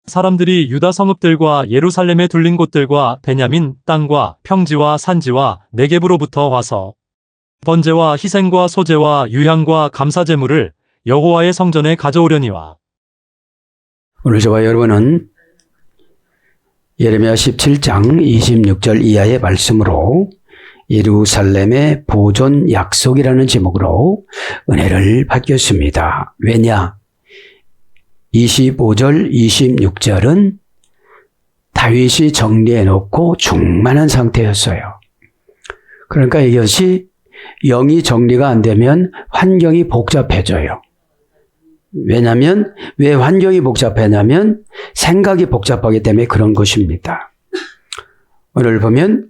사람들이 유다 성읍들과 예루살렘에 둘린 곳들과 베냐민 땅과 평지와 산지와 네겝으로부터 와서 번제와 희생과 소제와 유향과 감사제물을 여호와의 성전에 가져오려니와. 오늘 저와 여러분은 예레미야 17장 26절 이하의 말씀으로 예루살렘의 보존 약속이라는 제목으로 은혜를 받겠습니다. 왜냐? 25절, 26절은 다윗이 정리해놓고 충만한 상태였어요. 그러니까 이것이 영이 정리가 안 되면 환경이 복잡해져요. 왜냐하면 왜 환경이 복잡하냐면 생각이 복잡하기 때문에 그런 것입니다. 오늘 보면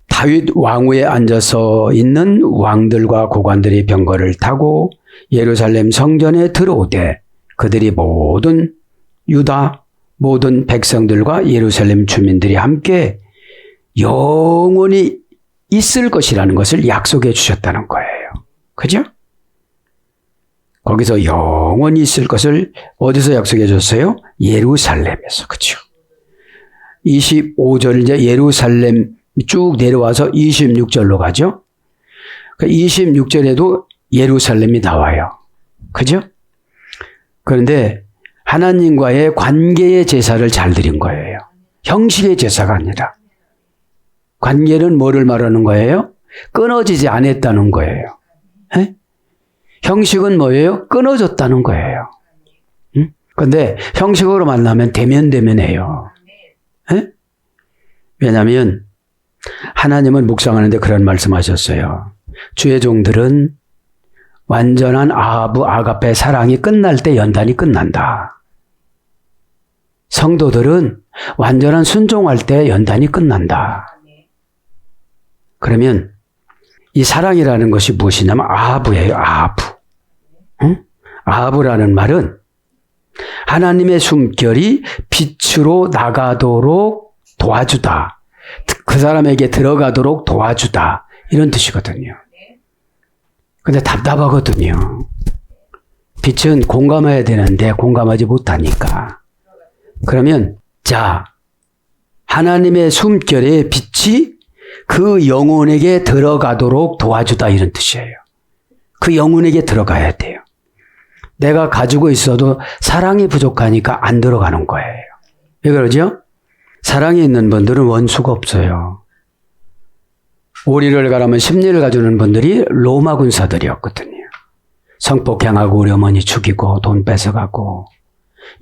다윗 왕위에 앉아서 있는 왕들과 고관들이 병거를 타고 예루살렘 성전에 들어오되 그들이 모든 유다 모든 백성들과 예루살렘 주민들이 함께 영원히 있을 것이라는 것을 약속해 주셨다는 거예요. 그죠? 거기서 영원히 있을 것을 어디서 약속해 줬어요? 예루살렘에서. 그렇죠? 25절 이제 예루살렘 쭉 내려와서 26절로 가죠. 26절에도 예루살렘이 나와요. 그죠? 그런데 하나님과의 관계의 제사를 잘 드린 거예요. 형식의 제사가 아니라. 관계는 뭐를 말하는 거예요? 끊어지지 않았다는 거예요. 에? 형식은 뭐예요? 끊어졌다는 거예요. 그런데 형식으로 만나면 대면대면해요. 에? 왜냐하면 하나님은 묵상하는데 그런 말씀하셨어요. 주의 종들은 완전한 아하브 아가페 사랑이 끝날 때 연단이 끝난다. 성도들은 완전한 순종할 때 연단이 끝난다. 그러면 이 사랑이라는 것이 무엇이냐면 아하브예요. 아하브. 응? 아하브라는 말은 하나님의 숨결이 빛으로 나가도록 도와주다. 그 사람에게 들어가도록 도와주다. 이런 뜻이거든요. 근데 답답하거든요. 빛은 공감해야 되는데 공감하지 못하니까. 그러면 자, 하나님의 숨결의 빛이 그 영혼에게 들어가도록 도와주다 이런 뜻이에요. 그 영혼에게 들어가야 돼요. 내가 가지고 있어도 사랑이 부족하니까 안 들어가는 거예요. 왜 그러죠? 사랑이 있는 분들은 원수가 없어요. 오리를 가라면 심리를 가지는 분들이 로마 군사들이었거든요. 성폭행하고 우리 어머니 죽이고 돈 뺏어가고.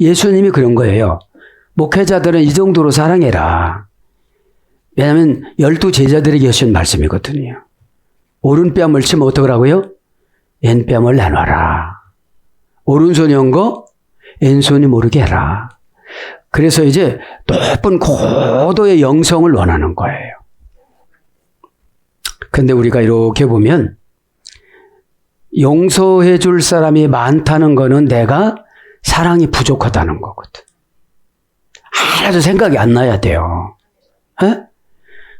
예수님이 그런 거예요. 목회자들은 이 정도로 사랑해라. 왜냐하면 12제자들에게 하신 말씀이거든요. 오른뺨을 치면 어떡하라고요? 왼뺨을 내놔라. 오른손이 온 거 왼손이 모르게 해라. 그래서 이제 높은 고도의 영성을 원하는 거예요. 근데 우리가 이렇게 보면 용서해 줄 사람이 많다는 거는 내가 사랑이 부족하다는 거거든. 하나도 생각이 안 나야 돼요. 에?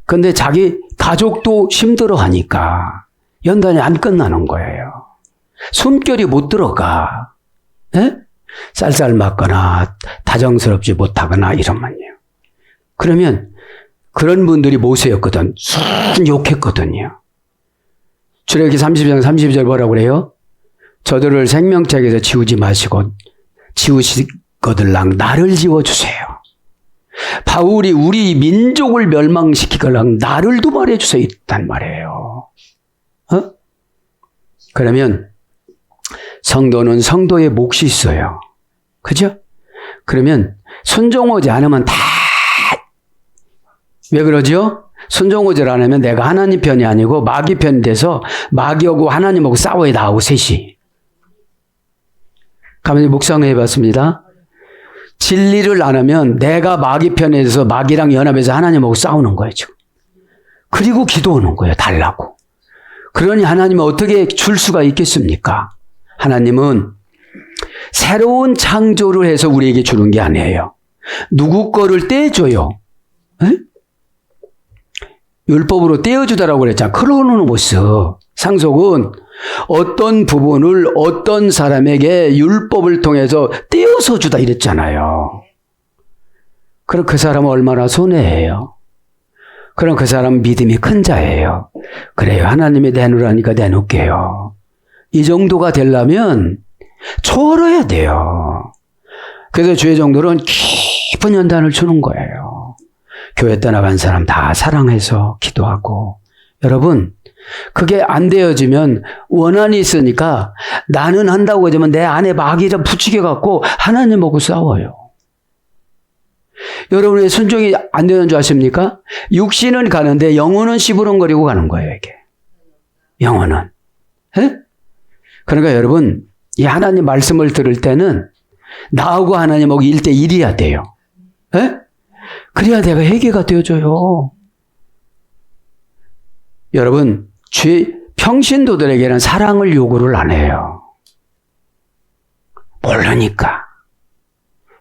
근데 자기 가족도 힘들어 하니까 연단이 안 끝나는 거예요. 숨결이 못 들어가. 에? 쌀쌀 맞거나 다정스럽지 못하거나 이러면요. 그러면 그런 분들이 모세였거든. 순 욕했거든요. 출애굽기 30장 32절 뭐라고 그래요? 저들을 생명책에서 지우지 마시고 지우시거들랑 나를 지워주세요. 바울이 우리 민족을 멸망시키거랑 나를 두말해 주세요. 있단 말이에요. 어? 그러면 성도는 성도의 몫이 있어요. 그죠? 그러면 순종하지 않으면 다 왜 그러죠? 순종하지 않으면 내가 하나님 편이 아니고 마귀 편이 돼서 마귀하고 하나님하고 싸워야 나하고 셋이. 가만히 묵상해 봤습니다. 진리를 안 하면 내가 마귀 편에서 마귀랑 연합해서 하나님하고 싸우는 거예요, 지금. 그리고 기도하는 거예요, 달라고. 그러니 하나님은 어떻게 줄 수가 있겠습니까? 하나님은 새로운 창조를 해서 우리에게 주는 게 아니에요. 누구 거를 떼줘요. 에? 율법으로 떼어주다라고 그랬잖아. 그러는 못 써. 상속은 어떤 부분을 어떤 사람에게 율법을 통해서 떼어서 주다 이랬잖아요. 그럼 그 사람은 얼마나 손해예요. 그럼 그 사람은 믿음이 큰 자예요. 그래요. 하나님이 내놓으라니까 내놓을게요. 이 정도가 되려면 초월해야 돼요. 그래서 주의 정도는 깊은 연단을 주는 거예요. 교회 떠나간 사람 다 사랑해서 기도하고. 여러분, 그게 안 되어지면 원한이 있으니까 나는 한다고 하지만 내 안에 마귀를 부추겨 갖고 하나님하고 싸워요. 여러분의 순종이 안 되는 줄 아십니까? 육신은 가는데 영혼은 시부렁거리고 가는 거예요, 이게. 영혼은. 에? 그러니까 여러분, 이 하나님 말씀을 들을 때는 나하고 하나님하고 1대1이어야 돼요. 에? 그래야 내가 회개가 되어져요. 여러분, 평신도들에게는 사랑을 요구를 안 해요. 모르니까.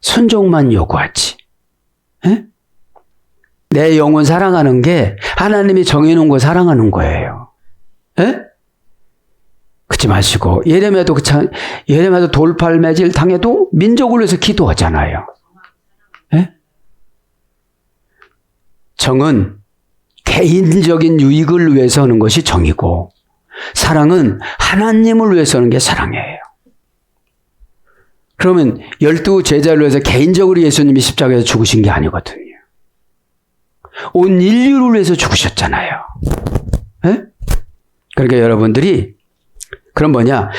순종만 요구하지. 에? 내 영혼 사랑하는 게 하나님이 정해놓은 거 사랑하는 거예요. 에? 그렇지 마시고 예레미야도 예레미야도 돌팔매질 당해도 민족을 위해서 기도하잖아요. 에? 정은 개인적인 유익을 위해서 하는 것이 정이고 사랑은 하나님을 위해서 하는 게 사랑이에요. 그러면 12 제자를 위해서 개인적으로 예수님이 십자가에서 죽으신 게 아니거든요. 온 인류를 위해서 죽으셨잖아요. 에? 그러니까 여러분들이 그럼 뭐냐?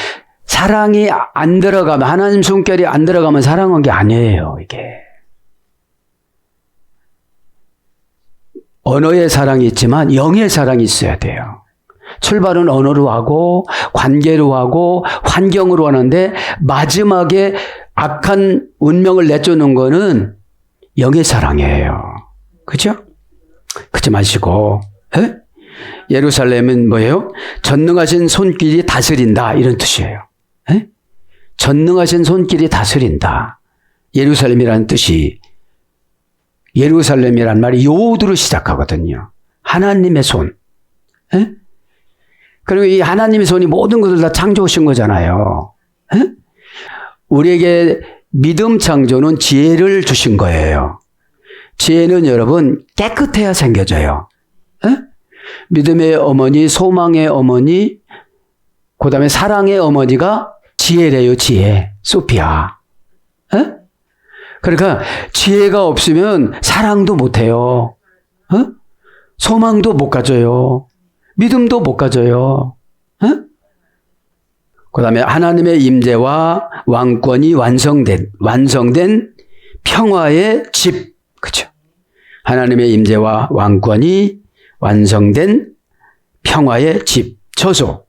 사랑이 안 들어가면 하나님 숨결이 안 들어가면 사랑한 게 아니에요. 이게. 언어의 사랑이 있지만 영의 사랑이 있어야 돼요. 출발은 언어로 하고 관계로 하고 환경으로 하는데 마지막에 악한 운명을 내쫓는 거는 영의 사랑이에요. 그죠? 그러지 마시고 에? 예루살렘은 뭐예요? 전능하신 손길이 다스린다 이런 뜻이에요. 에? 전능하신 손길이 다스린다. 예루살렘이라는 뜻이 예루살렘이란 말이 요드로 시작하거든요. 하나님의 손. 에? 그리고 이 하나님의 손이 모든 것을 다 창조하신 거잖아요. 에? 우리에게 믿음 창조는 지혜를 주신 거예요. 지혜는 여러분 깨끗해야 생겨져요. 에? 믿음의 어머니, 소망의 어머니, 그 다음에 사랑의 어머니가 지혜래요. 지혜. 소피아. 에? 그러니까 지혜가 없으면 사랑도 못해요. 어? 소망도 못 가져요. 믿음도 못 가져요. 어? 그 다음에 하나님의 임재와 왕권이 완성된 평화의 집. 그죠? 하나님의 임재와 왕권이 완성된 평화의 집, 처소.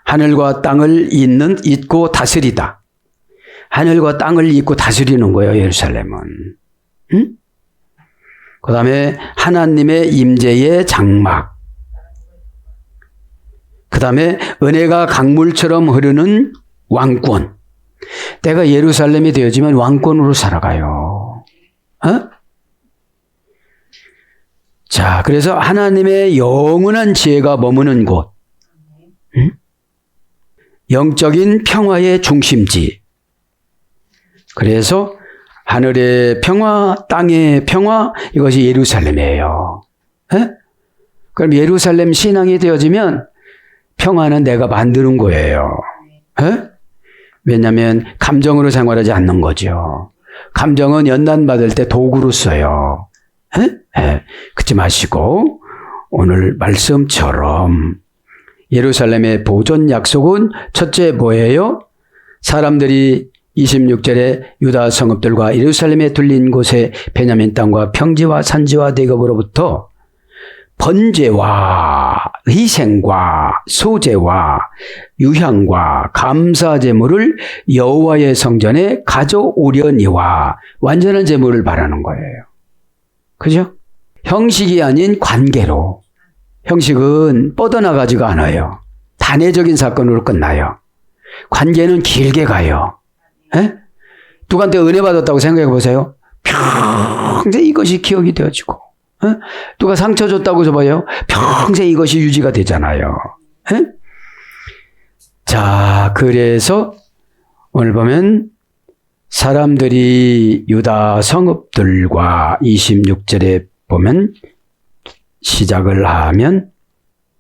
하늘과 땅을 잇고 다스리다. 하늘과 땅을 잇고 다스리는 거예요, 예루살렘은. 응? 그 다음에 하나님의 임재의 장막. 그 다음에 은혜가 강물처럼 흐르는 왕권. 내가 예루살렘이 되어지면 왕권으로 살아가요. 어? 자, 그래서 하나님의 영원한 지혜가 머무는 곳. 응? 영적인 평화의 중심지. 그래서 하늘의 평화, 땅의 평화, 이것이 예루살렘이에요. 에? 그럼 예루살렘 신앙이 되어지면 평화는 내가 만드는 거예요. 에? 왜냐하면 감정으로 생활하지 않는 거죠. 감정은 연단받을 때 도구로 써요. 그렇지 마시고 오늘 말씀처럼 예루살렘의 보존 약속은 첫째 뭐예요? 사람들이 26절에 유다 성읍들과 예루살렘에 둘린 곳에 베냐민 땅과 평지와 산지와 대급으로부터 번제와 희생과 소제와 유향과 감사 제물을 여호와의 성전에 가져오려니와 완전한 제물을 바라는 거예요. 그죠? 형식이 아닌 관계로. 형식은 뻗어나가지가 않아요. 단회적인 사건으로 끝나요. 관계는 길게 가요. 에? 누구한테 은혜 받았다고 생각해 보세요. 평생 이것이 기억이 되어지고, 에? 누가 상처 줬다고 해봐요. 평생 이것이 유지가 되잖아요. 에? 자, 그래서 오늘 보면 사람들이 유다 성읍들과 26절에 보면 시작을 하면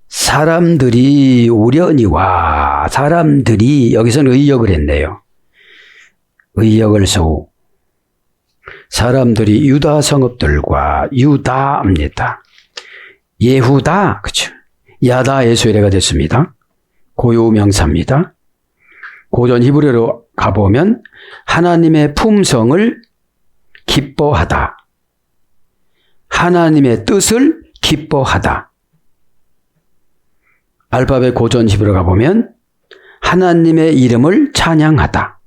사람들이 오려니와 사람들이 여기서는 의역을 했네요. 의역을 써 사람들이 유다 성읍들과 유다입니다. 예후다, 그쵸? 야다의 소리가 됐습니다. 고유명사입니다. 고전 히브리어로 가보면 하나님의 품성을 기뻐하다. 하나님의 뜻을 기뻐하다. 알파벳 고전 히브리어 가보면 하나님의 이름을 찬양하다.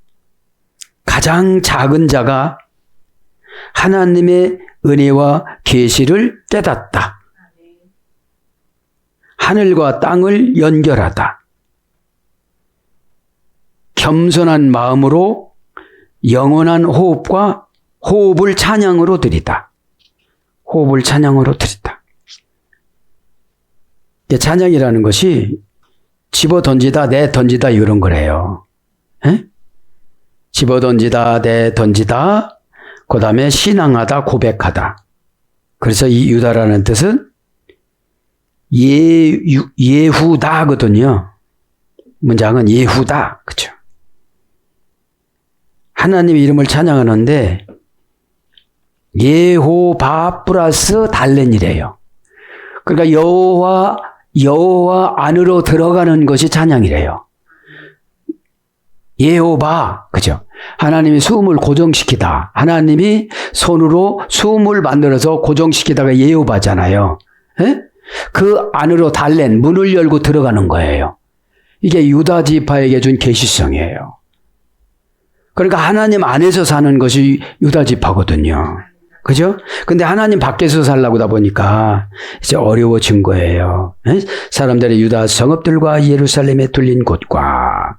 가장 작은 자가 하나님의 은혜와 계시를 깨닫다. 하늘과 땅을 연결하다. 겸손한 마음으로 영원한 호흡을 찬양으로 드리다. 호흡을 찬양으로 드리다. 찬양이라는 것이 집어 던지다, 내 던지다 이런 거래요. 에? 집어 던지다, 내 던지다, 그 다음에 신앙하다, 고백하다. 그래서 이 유다라는 뜻은 예후다거든요. 문장은 예후다. 그죠? 하나님의 이름을 찬양하는데 예호바 플러스 달렌이래요. 그러니까 여호와 안으로 들어가는 것이 찬양이래요. 예호바, 그죠? 하나님이 수음을 고정시키다. 하나님이 손으로 수음을 만들어서 고정시키다가 예호바잖아요. 에? 그 안으로 달렌, 문을 열고 들어가는 거예요. 이게 유다 지파에게 준 계시성이에요. 그러니까 하나님 안에서 사는 것이 유다 지파거든요. 그죠? 근데 하나님 밖에서 살라고다 보니까 이제 어려워진 거예요. 에? 사람들의 유다 성읍들과 예루살렘에 둘린 곳과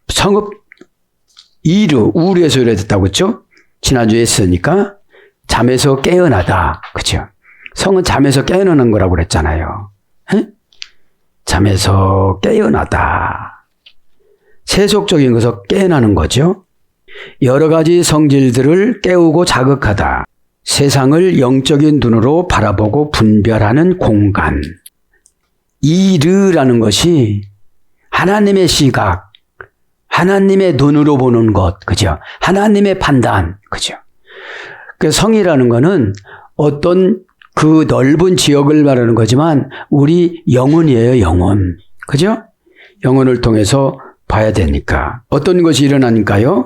성읍 우르에서 이랬다고 했죠? 지난주에 했으니까 잠에서 깨어나다. 그죠? 성은 잠에서 깨어나는 거라고 그랬잖아요. 에? 잠에서 깨어나다. 세속적인 것에서 깨어나는 거죠. 여러 가지 성질들을 깨우고 자극하다. 세상을 영적인 눈으로 바라보고 분별하는 공간. 이르라는 것이 하나님의 시각, 하나님의 눈으로 보는 것, 그죠? 하나님의 판단, 그죠? 그 성이라는 거는 어떤 그 넓은 지역을 말하는 거지만 우리 영혼이에요, 영혼. 그죠? 영혼을 통해서 봐야 되니까. 어떤 것이 일어나니까요?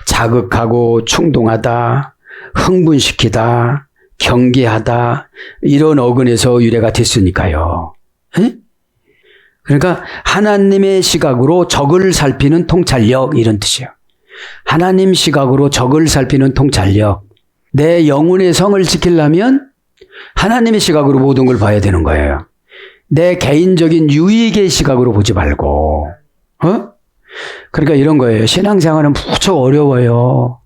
자극하고 충동하다, 흥분시키다, 경계하다, 이런 어근에서 유래가 됐으니까요. 에? 그러니까 하나님의 시각으로 적을 살피는 통찰력, 이런 뜻이에요. 하나님 시각으로 적을 살피는 통찰력. 내 영혼의 성을 지키려면 하나님의 시각으로 모든 걸 봐야 되는 거예요. 내 개인적인 유익의 시각으로 보지 말고. 그러니까 이런 거예요. 신앙생활은 무척 어려워요.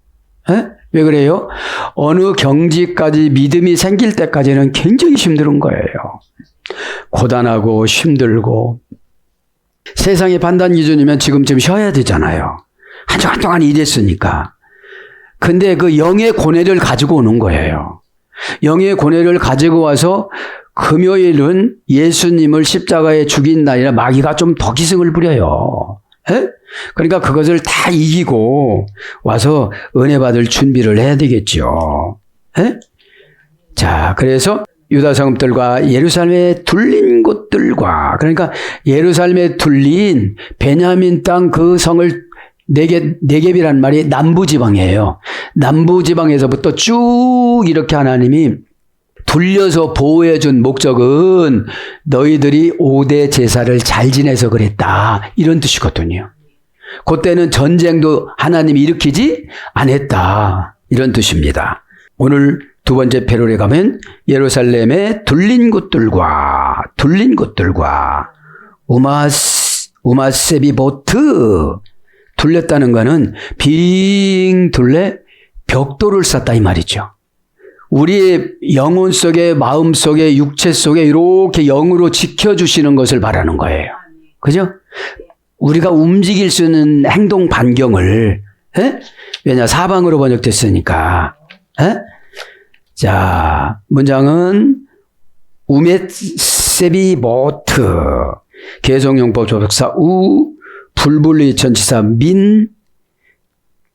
왜 그래요? 어느 경지까지 믿음이 생길 때까지는 굉장히 힘든 거예요. 고단하고 힘들고. 세상의 판단 기준이면 지금쯤 쉬어야 되잖아요. 한 주간 동안 일했으니까. 근데 그 영의 고뇌를 가지고 오는 거예요. 영의 고뇌를 가지고 와서 금요일은 예수님을 십자가에 죽인 날이라 마귀가 좀 더 기승을 부려요. 에? 그러니까 그것을 다 이기고 와서 은혜 받을 준비를 해야 되겠죠. 에? 자, 그래서 유다 성읍들과 예루살렘에 둘린 곳들과, 그러니까 예루살렘에 둘린 베냐민 땅 그 성을 네겝이란 말이 남부지방이에요. 남부지방에서부터 쭉 이렇게 하나님이 둘려서 보호해 준 목적은 너희들이 5대 제사를 잘 지내서 그랬다, 이런 뜻이거든요. 그때는 전쟁도 하나님이 일으키지 않았다, 이런 뜻입니다. 오늘 두 번째 패럴에 가면 예루살렘에 둘린 곳들과 우마세비보트, 둘렸다는 거는 빙 둘레 벽돌을 쌓다 이 말이죠. 우리의 영혼 속에, 마음 속에, 육체 속에 이렇게 영으로 지켜주시는 것을 바라는 거예요. 그죠? 우리가 움직일 수 있는 행동 반경을, 왜냐, 사방으로 번역됐으니까. 자, 문장은 우메세비 모트, 개성용법 조석사 우, 불분리 전치사 민,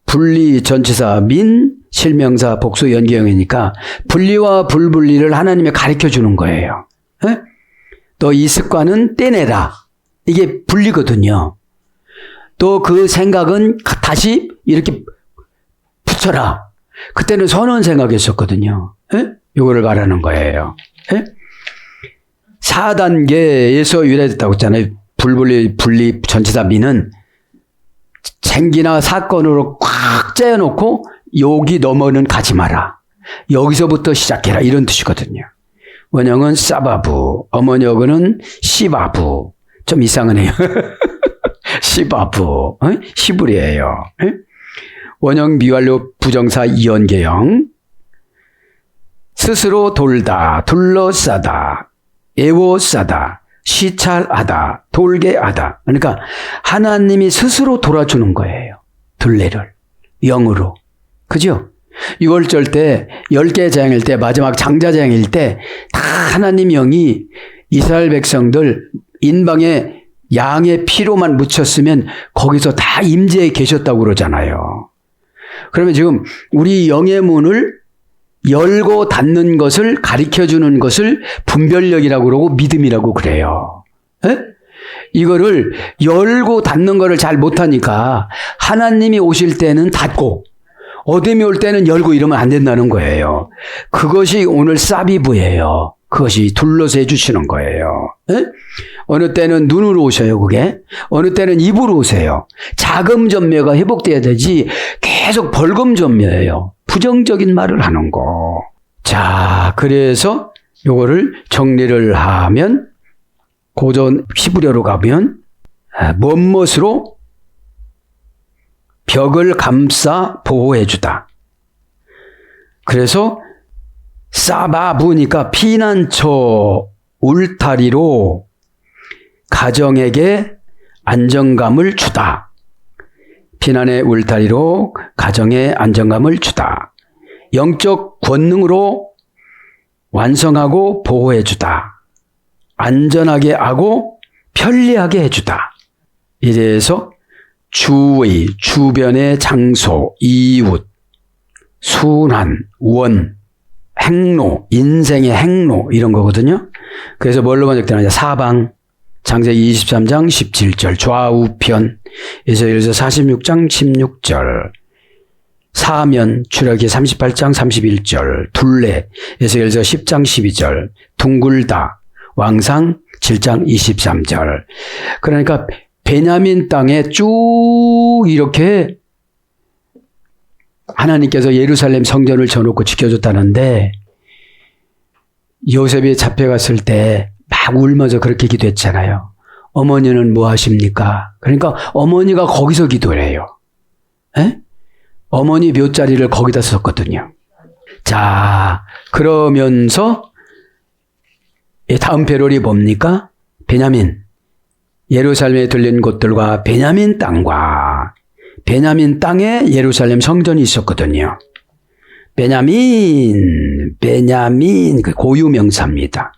분리 전치사 민, 실명사 복수 연기형이니까 분리와 불분리를 하나님이 가르쳐 주는 거예요. 또 이 습관은 떼내라. 이게 분리거든요. 또 그 생각은 다시 이렇게 붙여라. 그때는 선언 생각이었었거든요. 이거를 말하는 거예요. 4단계에서 유래됐다고 했잖아요. 불분리, 분리, 전치사 민은 생기나 사건으로 꽉 째어놓고 여기 넘어는 가지 마라. 여기서부터 시작해라. 이런 뜻이거든요. 원형은 사바부, 어머니어는 시바부. 좀 이상하네요. 시바부, 시불이에요. 원형 미완료 부정사 이연계형. 스스로 돌다, 둘러싸다, 애워싸다, 시찰하다, 돌게 하다. 그러니까 하나님이 스스로 돌아주는 거예요. 둘레를 영으로. 그죠? 6월절 때 10개 재앙일 때 마지막 장자 재앙일 때 다 하나님 영이 이스라엘 백성들 인방에 양의 피로만 묻혔으면 거기서 다 임재해 계셨다고 그러잖아요. 그러면 지금 우리 영의 문을 열고 닫는 것을 가르쳐주는 것을 분별력이라고 그러고 믿음이라고 그래요. 이거를 열고 닫는 거를 잘 못하니까 하나님이 오실 때는 닫고 어둠이 올 때는 열고 이러면 안 된다는 거예요. 그것이 오늘 사비부예요. 그것이 둘러서 해주시는 거예요. 어느 때는 눈으로 오셔요, 그게. 어느 때는 입으로 오세요. 자금전매가 회복돼야 되지 계속 벌금전매예요. 부정적인 말을 하는 거. 자, 그래서 요거를 정리를 하면 고전 히브리어로 가면 무엇으로 벽을 감싸 보호해주다. 그래서 사바부니까 피난처 울타리로 가정에게 안정감을 주다. 피난의 울타리로 가정에 안정감을 주다. 영적 권능으로 완성하고 보호해주다. 안전하게 하고 편리하게 해주다. 이래서 주의, 주변의 장소, 이웃, 순환, 원, 행로, 인생의 행로 이런 거거든요. 그래서 뭘로 번역되느냐. 사방, 창세기 23장 17절, 좌우편, 에스겔서 46장 16절, 사면, 출애굽기 38장 31절, 둘레, 에스겔서 10장 12절, 둥글다, 왕상 7장 23절. 그러니까 베냐민 땅에 쭉 이렇게 하나님께서 예루살렘 성전을 져놓고 지켜줬다는데 요셉이 잡혀갔을 때 막 울면서 그렇게 기도했잖아요. 어머니는 뭐 하십니까? 그러니까 어머니가 거기서 기도를 해요. 어머니 묘자리를 거기다 썼거든요. 자, 그러면서 다음 배롤이 뭡니까? 베냐민. 예루살렘에 들린 곳들과 베냐민 땅과 베냐민 땅에 예루살렘 성전이 있었거든요. 베냐민, 그 고유명사입니다.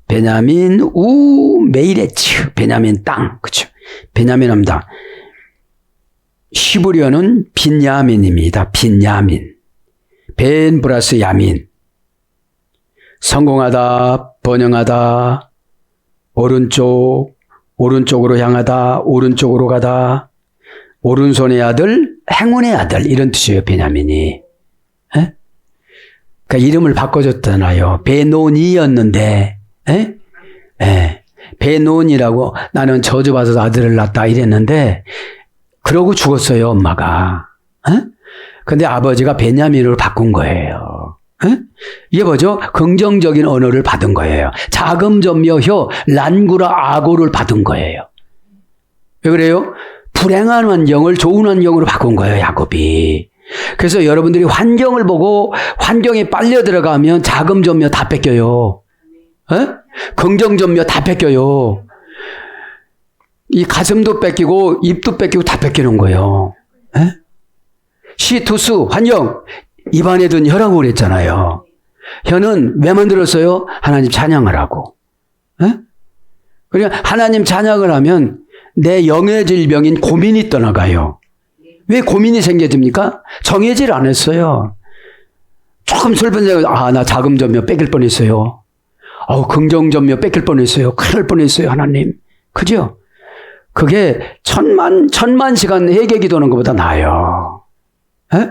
베냐민 우 메이레츠, 베냐민 땅, 그렇죠? 베냐민 합니다. 히브리어는 빈야민입니다. 빈야민. 벤 플러스 야민. 성공하다, 번영하다, 오른쪽으로 향하다, 오른쪽으로 가다, 오른손의 아들, 행운의 아들 이런 뜻이에요. 베냐민이. 그러니까 이름을 바꿔줬잖아요. 베노니였는데 베논이라고 나는 저주받아서 아들을 낳았다 이랬는데 그러고 죽었어요. 엄마가. 근데 아버지가 베냐민으로 바꾼 거예요. 이게 뭐죠? 긍정적인 언어를 받은 거예요. 자금전묘효 란구라 아고를 받은 거예요. 왜 그래요? 불행한 환경을 좋은 환경으로 바꾼 거예요. 야곱이. 그래서 여러분들이 환경을 보고 환경에 빨려 들어가면 자금 전묘 다 뺏겨요. 에? 긍정 전묘 다 뺏겨요. 이 가슴도 뺏기고 입도 뺏기고 다 뺏기는 거예요. 에? 시투수 환경 입안에 든 혀라고 그랬잖아요. 혀는 왜 만들었어요? 하나님 찬양을 하고. 에? 그러니까 하나님 찬양을 하면 내 영의 질병인 고민이 떠나가요. 왜 고민이 생겨집니까? 정해질 안 했어요. 조금 슬픈 생각, 나 자금 전묘 뺏길 뻔했어요. 긍정 전묘 뺏길 뻔했어요. 큰일 날 뻔했어요, 하나님. 그죠? 그게 천만 시간 회개 기도하는 것보다 나아요. 에?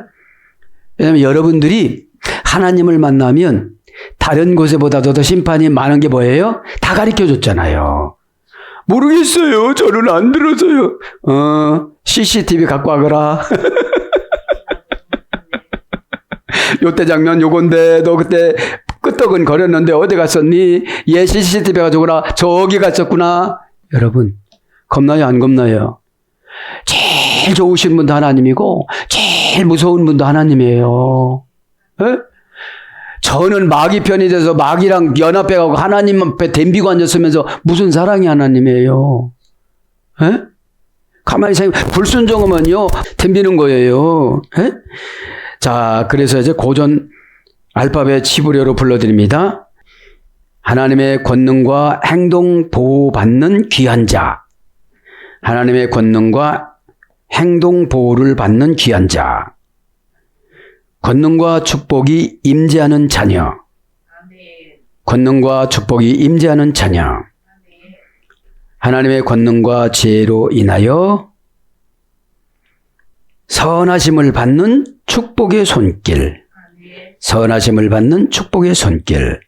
왜냐하면 여러분들이 하나님을 만나면 다른 곳에보다도 더 심판이 많은 게 뭐예요? 다 가르쳐 줬잖아요. 모르겠어요. 저는 안 들어서요. CCTV 갖고 와거라. 요때 장면 요건데 너 그때 끄떡은 거렸는데 어디 갔었니? 얘 CCTV 가져오라. 저기 갔었구나. 여러분 겁나요 안 겁나요? 제일 좋으신 분도 하나님이고 제일 무서운 분도 하나님이에요. 에? 저는 마귀 편이 돼서 마귀랑 연합해가고 하나님 앞에 덤비고 앉았으면서 무슨 사랑이 하나님이에요. 에? 가만히 생각해. 불순종하면요 덤비는 거예요. 에? 자, 그래서 이제 고전 알파벳 히브리어로 불러드립니다. 하나님의 권능과 행동 보호받는 귀한 자. 하나님의 권능과 행동 보호를 받는 귀한 자. 권능과 축복이 임재하는 자녀. 권능과 축복이 임재하는 자녀. 하나님의 권능과 지혜로 인하여 선하심을 받는 축복의 손길. 선하심을 받는 축복의 손길.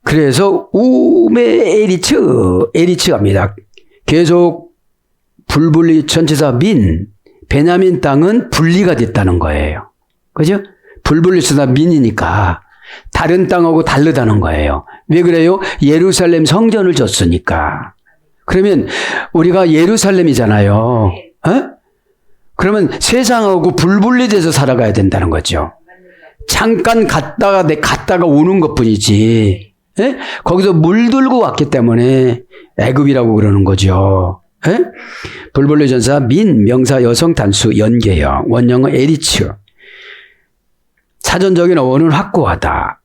그래서 우메 에리츠갑니다. 계속 불분리 전치사 민, 베냐민 땅은 분리가 됐다는 거예요. 그죠? 불분리치다 민이니까 다른 땅하고 다르다는 거예요. 왜 그래요? 예루살렘 성전을 줬으니까. 그러면 우리가 예루살렘이잖아요. 그러면 세상하고 불분리돼서 살아가야 된다는 거죠. 잠깐 갔다가 오는 것뿐이지. 거기서 물들고 왔기 때문에 애굽이라고 그러는 거죠. 불분리전사 민, 명사 여성 단수 연계형, 원형은 에리츠. 사전적인 어원은 확고하다.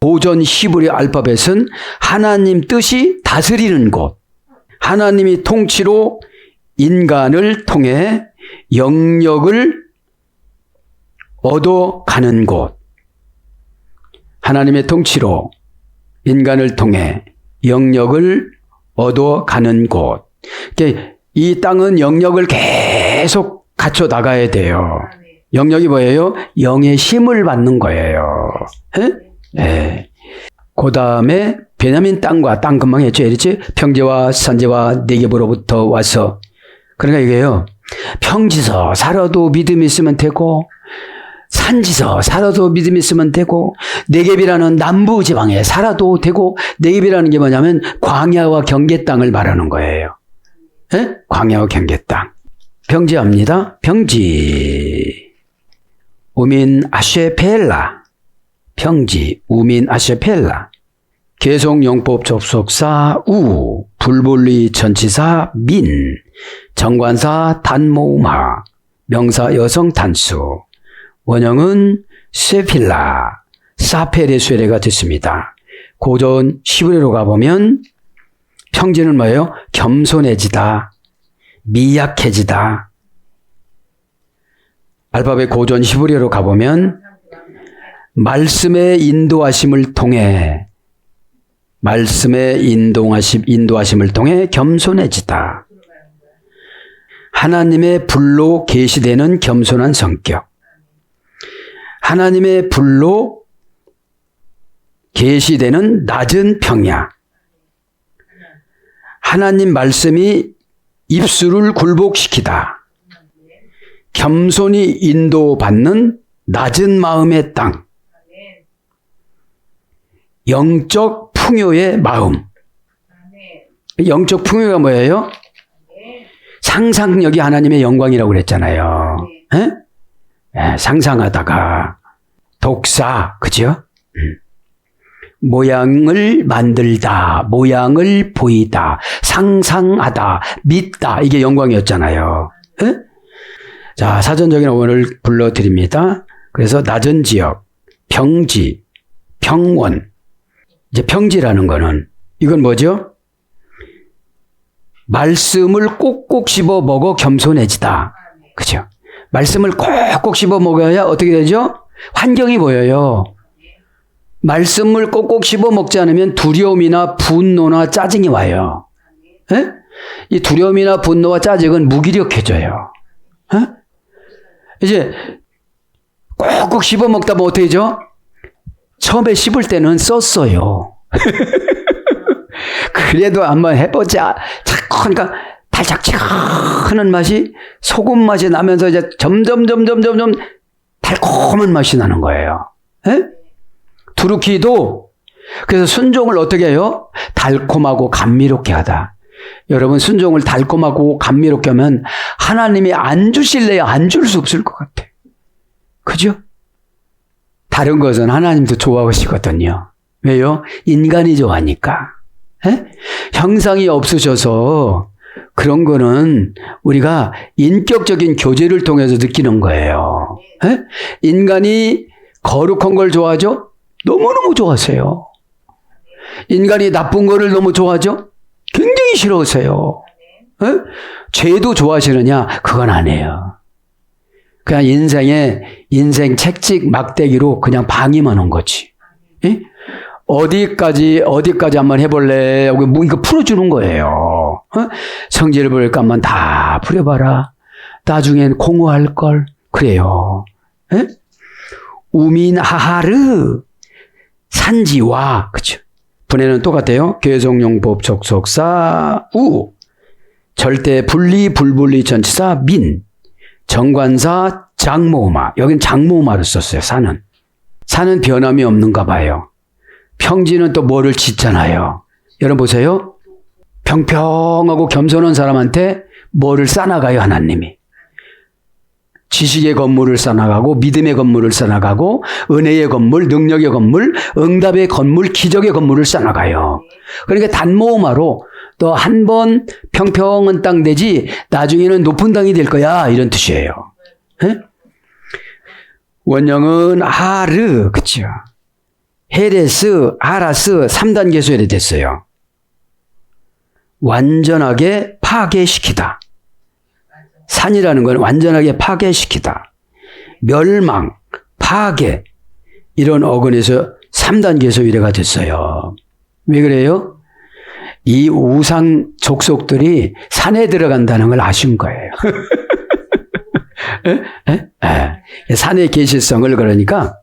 고전 히브리 알파벳은 하나님 뜻이 다스리는 곳, 하나님이 통치로 인간을 통해 영역을 얻어가는 곳, 하나님의 통치로 인간을 통해 영역을 얻어가는 곳. 이 땅은 영역을 계속 갖춰 나가야 돼요. 영역이 뭐예요? 영의 힘을 받는 거예요. 네. 그 다음에 베냐민 땅과 땅 금방 했죠. 이랬지? 평지와 산지와 네겝으로부터 와서. 그러니까 이게요. 평지서 살아도 믿음이 있으면 되고 산지서 살아도 믿음이 있으면 되고 네겝이라는 남부 지방에 살아도 되고 네겝이라는 게 뭐냐면 광야와 경계 땅을 말하는 거예요. 광야와 경계 땅. 평지합니다. 평지. 우민 아쉐펠라. 평지. 우민 아쉐펠라. 개송용법 접속사 우. 불분리 전치사 민. 정관사 단모음하. 명사 여성 단수. 원형은 세필라. 사페레수레가 됐습니다. 고전 히브리어로 가보면 평지는 뭐예요? 겸손해지다. 미약해지다. 알파벳 고전 히브리어로 가보면 말씀의 인도하심을 통해 인도하심을 통해 겸손해지다. 하나님의 불로 계시되는 겸손한 성격. 하나님의 불로 계시되는 낮은 평야. 하나님 말씀이 입술을 굴복시키다. 겸손히 인도받는 낮은 마음의 땅. 영적 풍요의 마음. 영적 풍요가 뭐예요? 상상력이 하나님의 영광이라고 그랬잖아요. 예? 예, 상상하다가 독사, 그죠? 모양을 만들다, 모양을 보이다, 상상하다, 믿다, 이게 영광이었잖아요. 예? 자, 사전적인 어원을 불러드립니다. 그래서 낮은 지역, 평지, 평원. 이제 평지라는 거는 이건 뭐죠? 말씀을 꼭꼭 씹어 먹어 겸손해지다. 그죠? 말씀을 꼭꼭 씹어 먹어야 어떻게 되죠? 환경이 보여요. 말씀을 꼭꼭 씹어 먹지 않으면 두려움이나 분노나 짜증이 와요. 에? 이 두려움이나 분노와 짜증은 무기력해져요. 에? 이제 꼭꼭 씹어 먹다 보면 어떻게 되죠? 처음에 씹을 때는 썼어요. 그래도 한번 해보자. 자꾸 그러니까 달짝지근한 맛이 소금 맛이 나면서 이제 점점 달콤한 맛이 나는 거예요. 에? 두루키도 그래서 순종을 어떻게 해요? 달콤하고 감미롭게 하다. 여러분 순종을 달콤하고 감미롭게 하면 하나님이 안 주실래야 안 줄 수 없을 것 같아. 그죠? 다른 것은 하나님도 좋아하시거든요. 왜요? 인간이 좋아하니까. 에? 형상이 없으셔서 그런 거는 우리가 인격적인 교제를 통해서 느끼는 거예요. 에? 인간이 거룩한 걸 좋아하죠? 너무너무 좋아하세요. 인간이 나쁜 거를 너무 좋아하죠? 굉장히 싫어하세요. 에? 죄도 좋아하시느냐? 그건 아니에요. 그냥 인생 책찍 막대기로 그냥 방임하는 거지. 에? 어디까지 한번 해볼래? 이거 풀어주는 거예요. 어? 성질을 부릴까 한번 다 풀어봐라. 나중엔 공허할 걸. 그래요. 에? 우민하하르 산지와 그쵸? 분해는 똑같아요. 괴성용법 족속사 우 절대 분리 불분리 전치사 민 정관사 장모마. 여긴 장모마를 썼어요. 산은 변함이 없는가 봐요. 평지는 또 뭐를 짓잖아요. 여러분 보세요. 평평하고 겸손한 사람한테 뭐를 쌓아가요, 하나님이. 지식의 건물을 쌓아가고 믿음의 건물을 쌓아가고 은혜의 건물, 능력의 건물, 응답의 건물, 기적의 건물을 쌓아가요. 그러니까 단모음화로 또 한 번 평평한 땅 되지 나중에는 높은 땅이 될 거야 이런 뜻이에요. 에? 원형은 하르, 그쵸? 헤레스, 아라스 3단계에서 이렇게 됐어요. 완전하게 파괴시키다. 산이라는 건 완전하게 파괴시키다. 멸망, 파괴 이런 어근에서 3단계에서 위례가 됐어요. 왜 그래요? 이 우상 족속들이 산에 들어간다는 걸 아신 거예요. 산의 계실성을 그러니까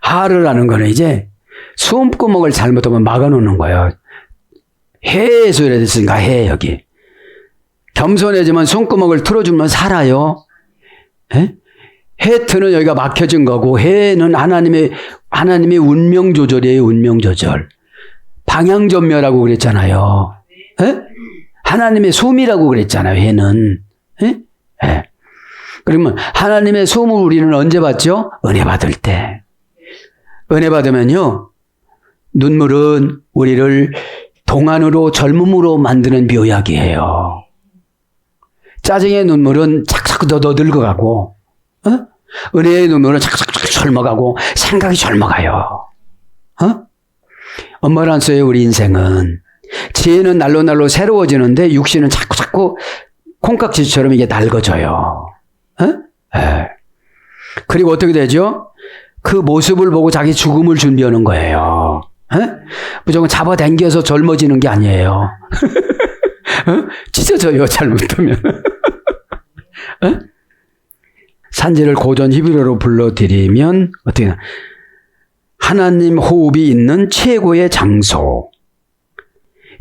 하르라는 거는 이제 숨구멍을 잘못하면 막아놓는 거예요. 해에서 이래 됐으니까 해 여기. 겸손해지면 숨구멍을 틀어주면 살아요. 에? 해 트는 여기가 막혀진 거고 해는 하나님의 운명 조절이에요. 운명 조절. 방향전멸하고 그랬잖아요. 에? 하나님의 숨이라고 그랬잖아요. 해는. 에? 에. 그러면 하나님의 숨을 우리는 언제 받죠? 은혜 받을 때. 은혜 받으면요. 눈물은 우리를 동안으로 젊음으로 만드는 묘약이에요. 짜증의 눈물은 자꾸 더 늙어가고, 은혜의 눈물은 자꾸 젊어가고, 생각이 젊어가요. 엄마를 안 써요, 우리 인생은. 지혜는 날로 새로워지는데, 육신은 자꾸 콩깍지처럼 이게 낡아져요. 그리고 어떻게 되죠? 그 모습을 보고 자기 죽음을 준비하는 거예요. 무조건 잡아당겨서 젊어지는 게 아니에요. 찢어져요, 잘못하면. 산지를 고전 히브리어로 불러드리면 어떻게 하나님 호흡이 있는 최고의 장소.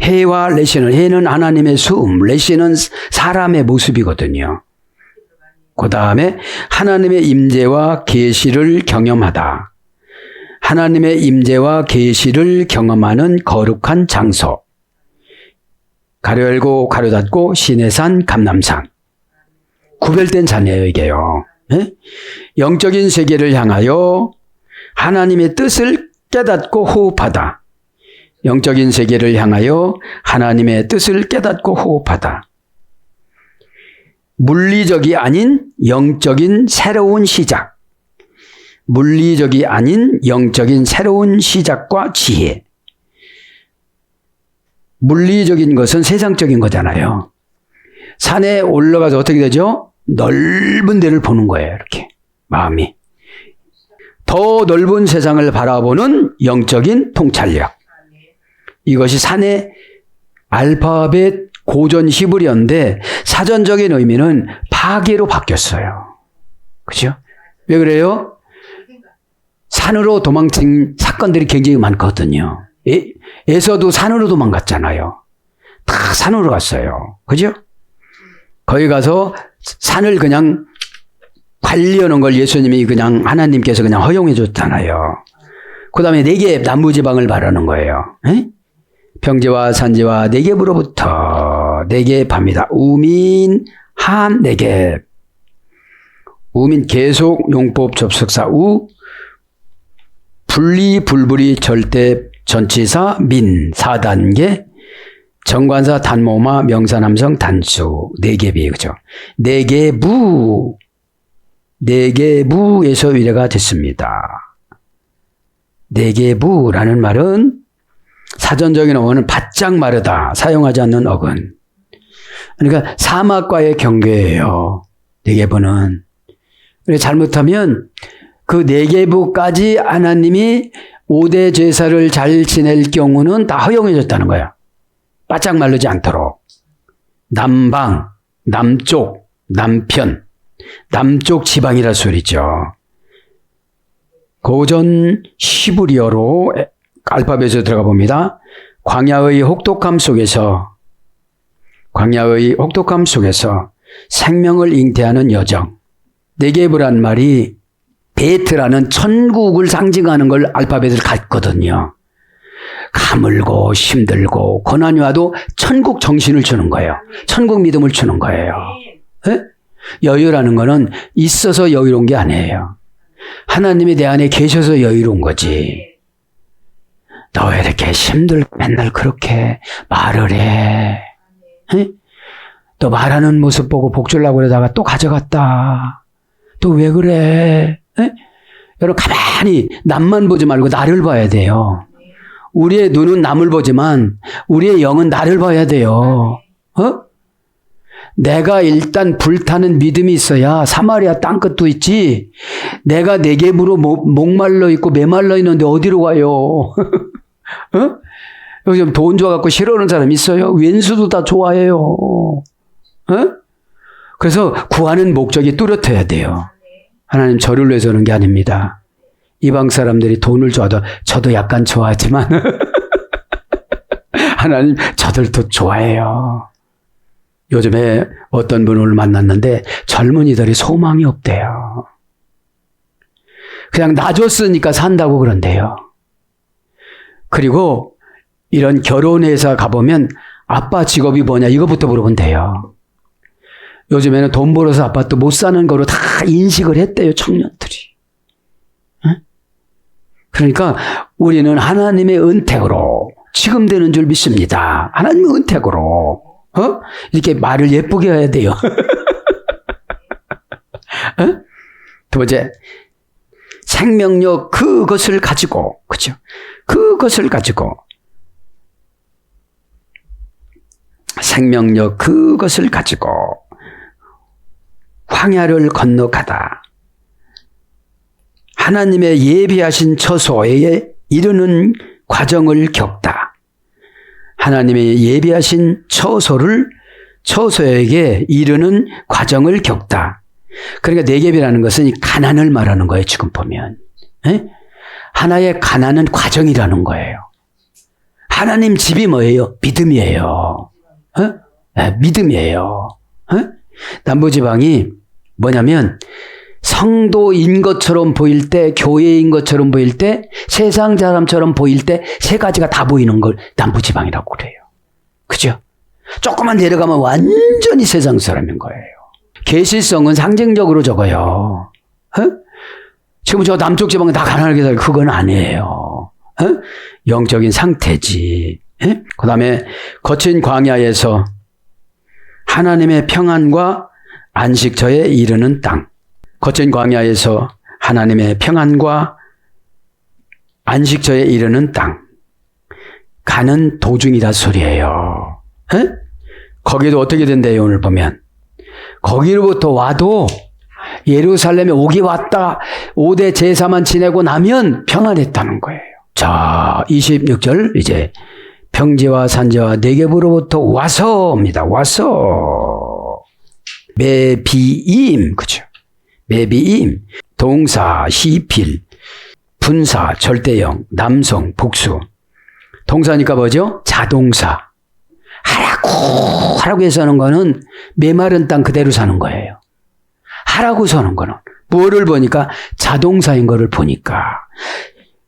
해와 레시는, 해는 하나님의 숨, 레시는 사람의 모습이거든요. 그 다음에 하나님의 임재와 계시를 경험하다. 하나님의 임재와 계시를 경험하는 거룩한 장소. 가로 열고 가로 닫고 시내산 감람산. 구별된 산이에요, 이게요. 예? 영적인 세계를 향하여 하나님의 뜻을 깨닫고 호흡하다. 영적인 세계를 향하여 하나님의 뜻을 깨닫고 호흡하다. 물리적이 아닌 영적인 새로운 시작. 물리적이 아닌 영적인 새로운 시작과 지혜. 물리적인 것은 세상적인 거잖아요. 산에 올라가서 어떻게 되죠? 넓은 데를 보는 거예요, 이렇게. 마음이. 더 넓은 세상을 바라보는 영적인 통찰력. 이것이 산의 알파벳 고전 히브리어인데 사전적인 의미는 파괴로 바뀌었어요. 그죠? 왜 그래요? 산으로 도망친 사건들이 굉장히 많거든요. 에서도 산으로 도망갔잖아요. 다 산으로 갔어요. 그죠? 거기 가서 산을 그냥 관리하는 걸 예수님이 그냥 하나님께서 그냥 허용해 줬잖아요. 그 다음에 네개 남부지방을 말하는 거예요. 에? 평지와 산지와 네겝으로부터 네개 밤이다. 우민 한 네겝. 우민 계속 용법 접속사 우 분리 불불이 절대 전치사 민 4단계 정관사 단모마 명사남성 단수 네겝이 그죠? 네겝부 네겝부에서 위례가 됐습니다. 네겝부라는 말은 사전적인 어원은 바짝 마르다 사용하지 않는 어근. 그러니까 사막과의 경계예요. 네겝은. 잘못하면 그 네겝까지 하나님이 5대 제사를 잘 지낼 경우는 다 허용해 줬다는 거야. 바짝 마르지 않도록. 남방, 남쪽, 남편, 남쪽 지방이라 소리죠. 고전 히브리어로 알파벳에 들어가 봅니다. 광야의 혹독함 속에서 생명을 잉태하는 여정. 네겝이란 말이 베트라는 천국을 상징하는 걸 알파벳을 갖거든요. 가물고 힘들고 고난이 와도 천국 정신을 주는 거예요. 천국 믿음을 주는 거예요. 네? 여유라는 거는 있어서 여유로운 게 아니에요. 하나님이 내 안에 계셔서 여유로운 거지. 너 왜 이렇게 힘들고 맨날 그렇게 말을 해? 네? 너 말하는 모습 보고 복 주려고 그러다가 또 가져갔다. 또 왜 그래? 네? 여러분 가만히 남만 보지 말고 나를 봐야 돼요. 우리의 눈은 남을 보지만 우리의 영은 나를 봐야 돼요. 내가 일단 불타는 믿음이 있어야 사마리아 땅끝도 있지. 내가 네겝으로 목말라 있고 메말라 있는데 어디로 가요? 요즘 돈 줘갖고 싫어하는 사람 있어요? 왼수도 다 좋아해요. 그래서 구하는 목적이 뚜렷해야 돼요. 하나님 저를 위해서 그런 게 아닙니다. 이방 사람들이 돈을 줘도 저도 약간 좋아하지만 하나님 저들도 좋아해요. 요즘에 어떤 분을 만났는데 젊은이들이 소망이 없대요. 그냥 놔줬으니까 산다고 그런대요. 그리고 이런 결혼회사 가보면 아빠 직업이 뭐냐 이거부터 물어본대요. 요즘에는 돈 벌어서 아파트 못 사는 거로 다 인식을 했대요, 청년들이. 그러니까 우리는 하나님의 은택으로 지금 되는 줄 믿습니다. 하나님의 은택으로 이렇게 말을 예쁘게 해야 돼요. 두 번째, 생명력 그것을 가지고, 그죠? 그것을 가지고 생명력 그것을 가지고 황야를 건너가다. 하나님의 예비하신 처소에 이르는 과정을 겪다. 하나님의 예비하신 처소에게 이르는 과정을 겪다. 그러니까 네겝이라는 것은 이 가난을 말하는 거예요. 지금 보면. 에? 하나의 가난은 과정이라는 거예요. 하나님 집이 뭐예요? 믿음이에요. 네, 믿음이에요. 남부지방이 뭐냐면 성도인 것처럼 보일 때, 교회인 것처럼 보일 때, 세상 사람처럼 보일 때 세 가지가 다 보이는 걸 남부지방이라고 그래요. 그죠? 조금만 내려가면 완전히 세상 사람인 거예요. 계시성은 상징적으로 적어요. 지금 저 남쪽 지방은 다 가난하게 살고 그건 아니에요. 영적인 상태지. 그 다음에 거친 광야에서 하나님의 평안과 안식처에 이르는 땅. 거친 광야에서 하나님의 평안과 안식처에 이르는 땅. 가는 도중이다 소리예요. 거기도 어떻게 된대요, 오늘 보면. 거기로부터 와도 예루살렘에 오기 왔다 5대 제사만 지내고 나면 평안했다는 거예요. 자, 26절 이제 평지와 산지와 네겝으로부터 와서입니다. 와서 메비임, 그죠? 메비임, 동사, 시필, 분사, 절대형, 남성, 복수. 동사니까 뭐죠? 자동사. 하라고 해서 하는 거는 메마른 땅 그대로 사는 거예요. 하라고 서는 거는 뭐를 보니까 자동사인 거를 보니까.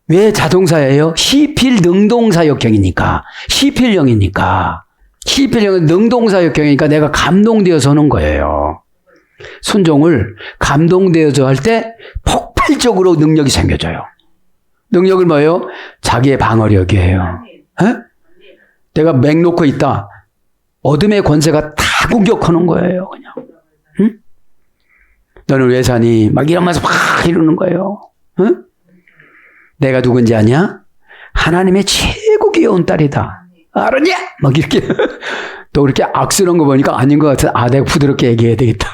왜 자동사예요? 시필 능동사역형이니까. 시필형이니까. 시필형은 능동사역형이니까 내가 감동되어서 하는 거예요. 순종을 감동되어서 할 때 폭발적으로 능력이 생겨져요. 능력을 뭐예요? 자기의 방어력이에요. 내가 맥 놓고 있다. 어둠의 권세가 다 공격하는 거예요, 그냥. 응? 너는 왜 사니? 막 이러면서 막 이러는 거예요. 응? 내가 누군지 아냐? 하나님의 최고 귀여운 딸이다. 알았냐? 막 이렇게. 또 그렇게 악스러운 거 보니까 아닌 것 같아. 아, 내가 부드럽게 얘기해야 되겠다.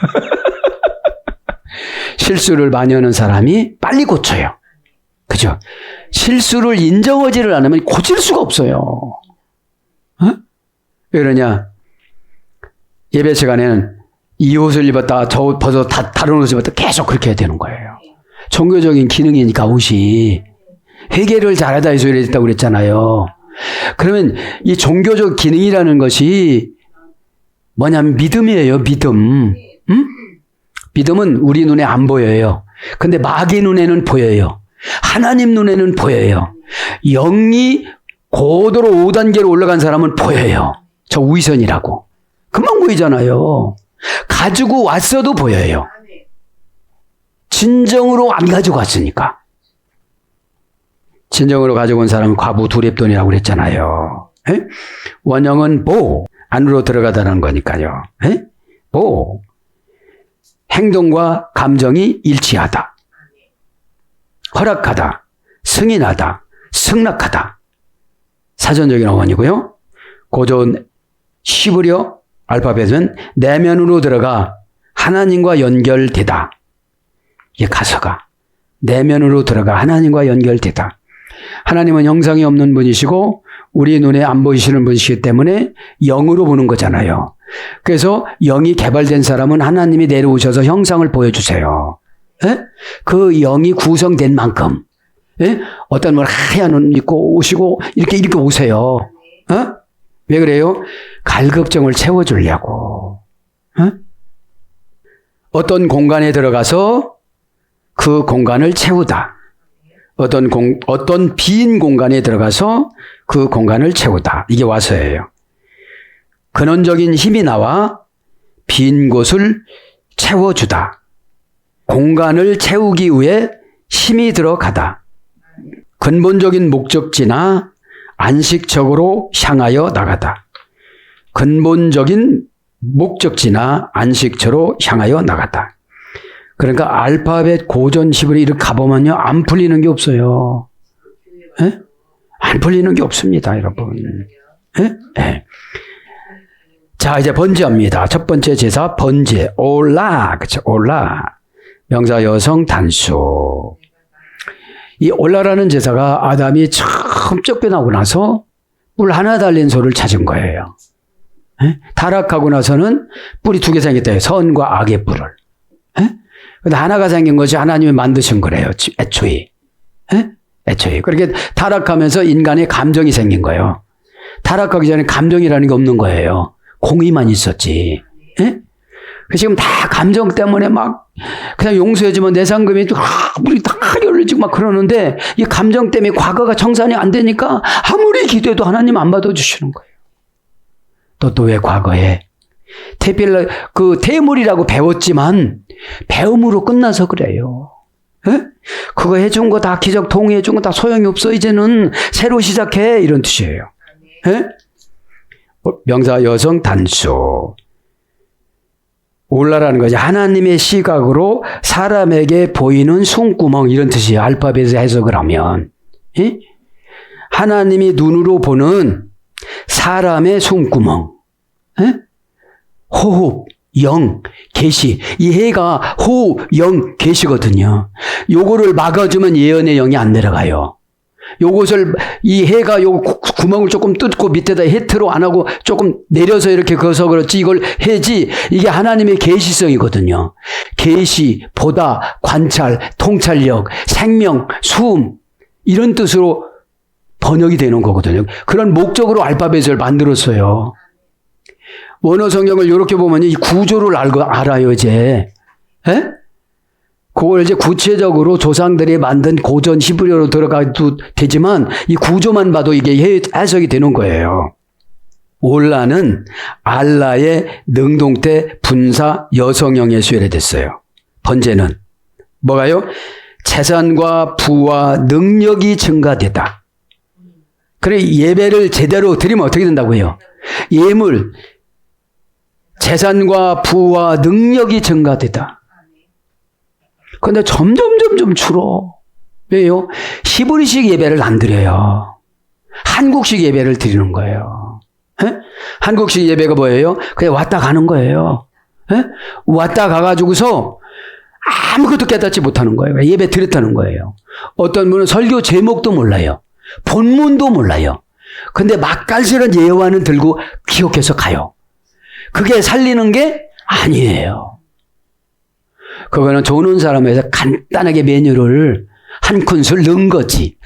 실수를 많이 하는 사람이 빨리 고쳐요. 그죠? 실수를 인정하지를 않으면 고칠 수가 없어요. 왜 그러냐? 예배 시간에는 이 옷을 입었다, 저 옷 벗어 다른 옷을 입었다 계속 그렇게 해야 되는 거예요. 종교적인 기능이니까 옷이. 회개를 잘하다 해서 이래 됐다고 그랬잖아요. 그러면 이 종교적 기능이라는 것이 뭐냐면 믿음이에요. 믿음. 응? 믿음은 우리 눈에 안 보여요. 근데 마귀 눈에는 보여요. 하나님 눈에는 보여요. 영이 고도로 5단계로 올라간 사람은 보여요. 저 위선이라고. 금방 보이잖아요. 가지고 왔어도 보여요. 진정으로 안 가지고 왔으니까. 진정으로 가지고 온 사람은 과부 두렙돈이라고 그랬잖아요. 에? 원형은 보, 안으로 들어가다는 거니까요. 에? 보, 행동과 감정이 일치하다. 허락하다, 승인하다, 승낙하다. 사전적인 어원이고요. 고전 시브리어 알파벳은 내면으로 들어가 하나님과 연결되다. 이게 가서가. 내면으로 들어가 하나님과 연결되다. 하나님은 형상이 없는 분이시고 우리 눈에 안 보이시는 분이시기 때문에 영으로 보는 거잖아요. 그래서 영이 개발된 사람은 하나님이 내려오셔서 형상을 보여주세요. 에? 그 영이 구성된 만큼 에? 어떤 분 하얀 옷 입고 오시고 이렇게 오세요. 왜 그래요? 갈급정을 채워주려고. 어떤 공간에 들어가서 그 공간을 채우다. 어떤 빈 공간에 들어가서 그 공간을 채우다. 이게 와서예요. 근원적인 힘이 나와 빈 곳을 채워주다. 공간을 채우기 위해 힘이 들어가다. 근본적인 목적지나 안식처로 향하여 나가다. 근본적인 목적지나 안식처로 향하여 나가다. 그러니까 알파벳 고전 시브리 이렇게 가보면요. 안 풀리는 게 없어요. 에? 안 풀리는 게 없습니다, 여러분. 에? 에. 자, 이제 번제합니다. 첫 번째 제사 번제. 올라. 그쵸? 올라. 명사 여성 단수. 이 올라라는 제사가 아담이 처음 쫓겨나고 나서 뿔 하나 달린 소를 찾은 거예요. 에? 타락하고 나서는 뿔이 2개 생겼대요. 선과 악의 뿔을. 근데 하나가 생긴 것이 하나님이 만드신 거래요. 애초에. 애초에. 그렇게 타락하면서 인간의 감정이 생긴 거예요. 타락하기 전에 감정이라는 게 없는 거예요. 공의만 있었지. 지금 다 감정 때문에 막 그냥 용서해주면 내 상금이 우리 다 열리지고 막 그러는데 이 감정 때문에 과거가 청산이 안 되니까 아무리 기도해도 하나님 안 받아주시는 거예요. 또 왜 과거에 그 태물이라고 배웠지만 배움으로 끝나서 그래요. 에? 그거 해준 거 다 기적 통해준 거 다 소용이 없어. 이제는 새로 시작해. 이런 뜻이에요. 에? 명사 여성 단수. 올라라는 것이 하나님의 시각으로 사람에게 보이는 숨구멍 이런 뜻이에요. 알파벳에서 해석을 하면. 에? 하나님이 눈으로 보는 사람의 숨구멍. 에? 호흡, 영, 계시. 이 해가 호흡, 영, 계시거든요. 요거를 막아주면 예언의 영이 안 내려가요. 요것을 이 해가 요 구멍을 조금 뚫고 밑에다 해트로 안 하고 조금 내려서 이렇게 그어서 그렇지 이걸 해지 이게 하나님의 계시성이거든요. 계시, 보다, 관찰, 통찰력, 생명, 수음 이런 뜻으로 번역이 되는 거거든요. 그런 목적으로 알파벳을 만들었어요. 원어 성경을 이렇게 보면 이 구조를 알아요, 이제. 에? 그걸 이제 구체적으로 조상들이 만든 고전 히브리어로 들어가도 되지만 이 구조만 봐도 이게 해석이 되는 거예요. 올라는 알라의 능동태 분사 여성형에 수혈됐어요. 번제는 뭐가요? 재산과 부와 능력이 증가됐다. 그래 예배를 제대로 드리면 어떻게 된다고요? 예물, 재산과 부와 능력이 증가되다. 그런데 점점 줄어. 왜요? 히브리식 예배를 안 드려요. 한국식 예배를 드리는 거예요. 에? 한국식 예배가 뭐예요? 그냥 왔다 가는 거예요. 에? 왔다 가가지고서 아무것도 깨닫지 못하는 거예요. 예배 드렸다는 거예요. 어떤 분은 설교 제목도 몰라요. 본문도 몰라요. 근데 맛깔스러운 예화는 들고 기억해서 가요. 그게 살리는 게 아니에요. 그거는 조는 사람에서 간단하게 메뉴를 한 큰술 넣은 거지.